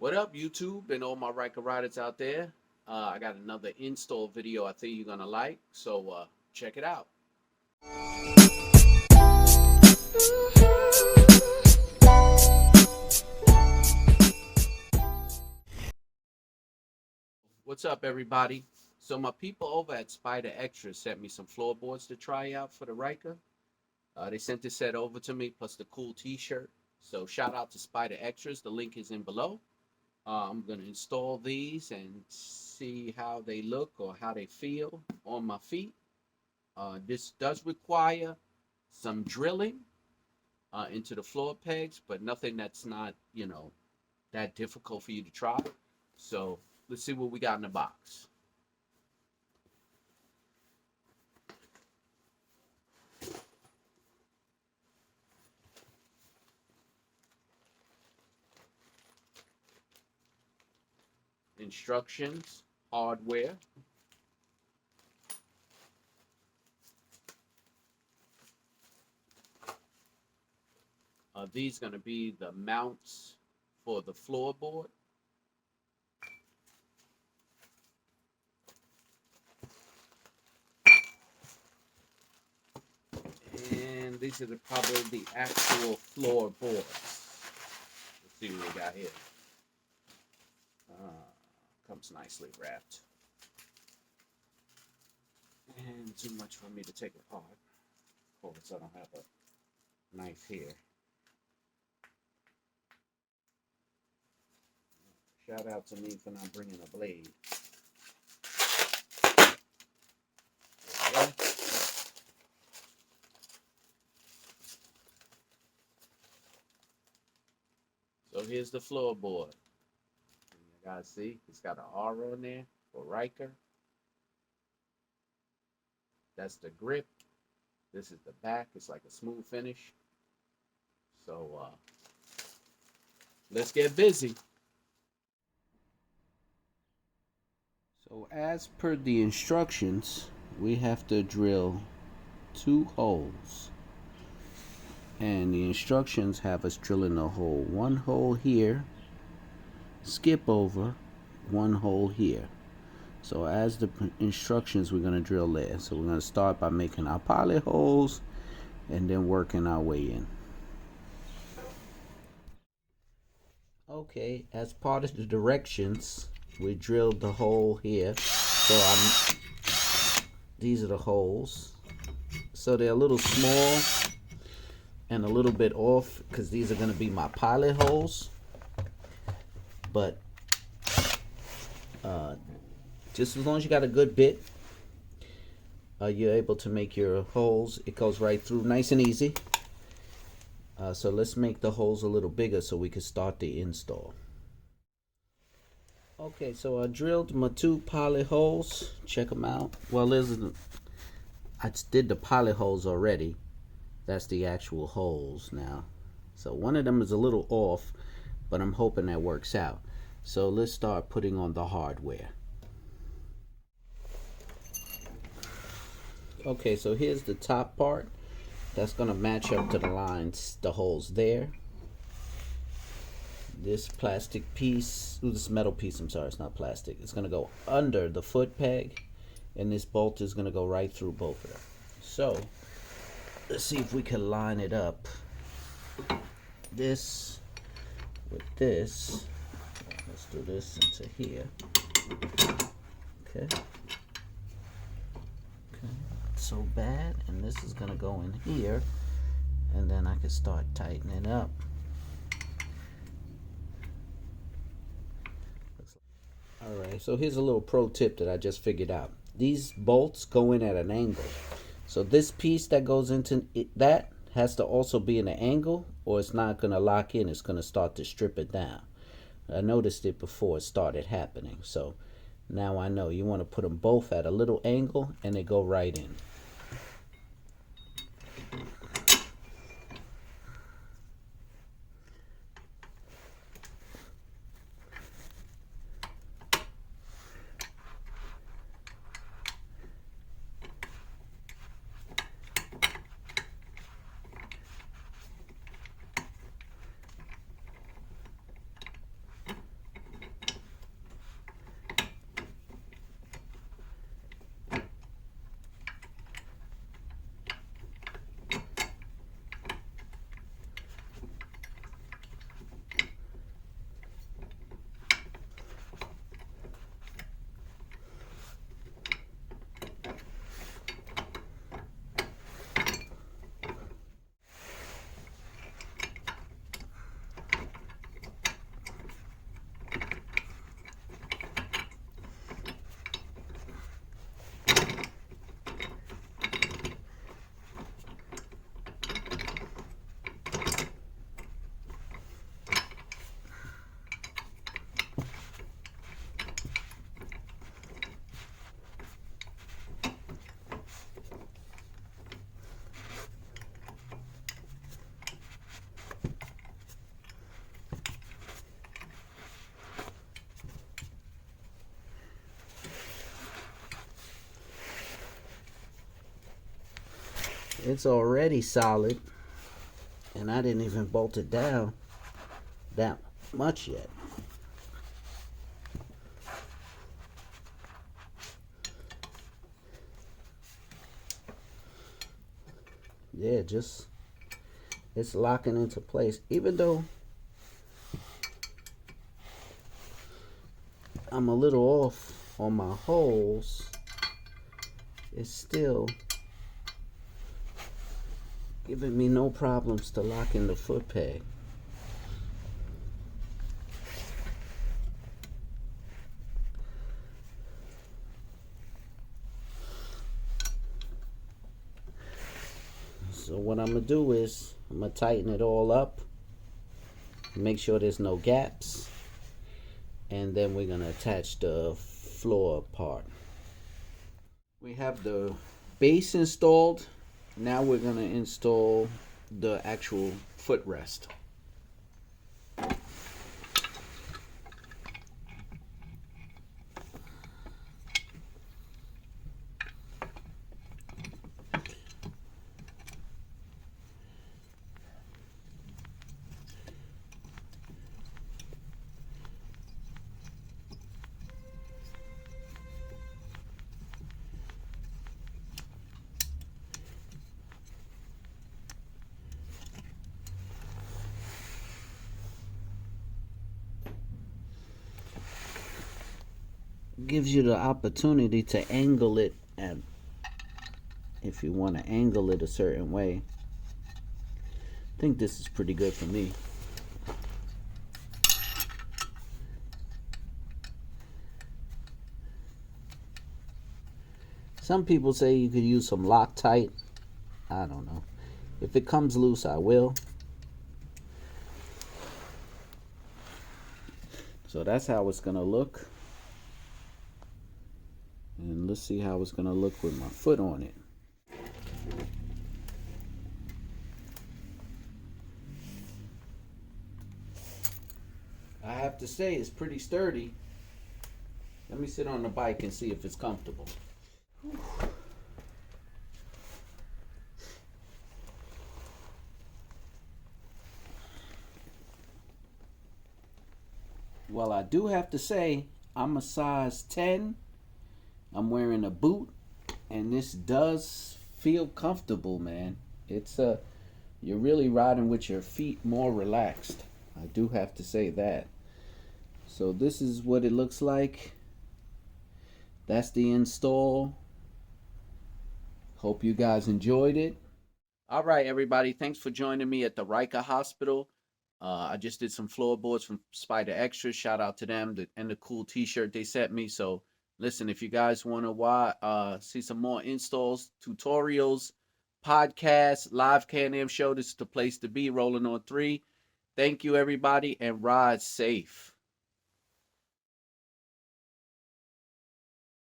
What up, YouTube and all my Riker riders out there? I got another install video I think you're gonna like, so check it out. What's up, everybody? So my people over at Spyder Extras sent me some floorboards to try out for the Riker. They sent this set over to me, plus the cool t-shirt. So shout out to Spyder Extras. The link is in below. I'm going to install these and see how they look or how they feel on my feet. This does require some drilling into the floor pegs, but nothing that's not, that difficult for you to try. So let's see what we got in the box. Instructions, hardware. These are going to be the mounts for the floorboard. And these are probably the actual floorboards. Let's see what we got here. Comes nicely wrapped. And too much for me to take apart. Of course, I don't have a knife here. Shout out to me for not bringing a blade. So here's the floorboard. You guys see, it's got an R on there for Ryker. That's the grip. This is the back. It's like a smooth finish. So let's get busy. So as per the instructions, we have to drill 2 holes. And the instructions have us drilling a hole. 1 hole here, skip over 1 hole here. So as the instructions, we're going to drill there. So we're going to start by making our pilot holes and then working our way in. Okay, as part of the directions, we drilled the hole here. So these are the holes. So they're a little small and a little bit off because these are going to be my pilot holes. But just as long as you got a good bit, you're able to make your holes. It goes right through nice and easy. So let's make the holes a little bigger so we can start the install. Okay, so I drilled my 2 pilot holes. Check them out. Well, I did the pilot holes already. That's the actual holes now. So one of them is a little off, but I'm hoping that works out. So let's start putting on the hardware. Okay, so here's the top part. That's gonna match up to the lines, the holes there. This plastic piece, this metal piece, I'm sorry, it's not plastic. It's gonna go under the foot peg, and this bolt is gonna go right through both of them. So let's see if we can line it up. This with this. Let's do this into here. Okay. So bad, and this is gonna go in here, and then I can start tightening up. Alright, so here's a little pro tip that I just figured out. These bolts go in at an angle, so this piece that goes into that has to also be in an angle, or it's not gonna lock in. It's gonna start to strip it down. I noticed it before it started happening, so now I know you want to put them both at a little angle and they go right in. It's already solid, and I didn't even bolt it down that much yet. Yeah, just it's locking into place. Even though I'm a little off on my holes, it's still giving me no problems to lock in the foot peg. So what I'm gonna do is I'm gonna tighten it all up, make sure there's no gaps, and then we're gonna attach the floor part. We have the base installed. Now we're gonna install the actual footrest. Gives you the opportunity to angle it at, if you want to angle it a certain way. I think this is pretty good for me. Some people say you could use some Loctite. I don't know. If it comes loose, I will. So that's how it's gonna look. And let's see how it's gonna look with my foot on it. I have to say it's pretty sturdy. Let me sit on the bike and see if it's comfortable. Well, I do have to say I'm a size 10. I'm wearing a boot, and this does feel comfortable, man. It's you're really riding with your feet more relaxed. I do have to say that. So this is what it looks like. That's the install. Hope you guys enjoyed it. All right, everybody. Thanks for joining me at the Ryker Hospital. I just did some floorboards from Spyder Extras. Shout out to them and the cool T-shirt they sent me. So listen, if you guys want to see some more installs, tutorials, podcasts, live Can Am show, this is the place to be. Rolling on 3. Thank you, everybody, and ride safe.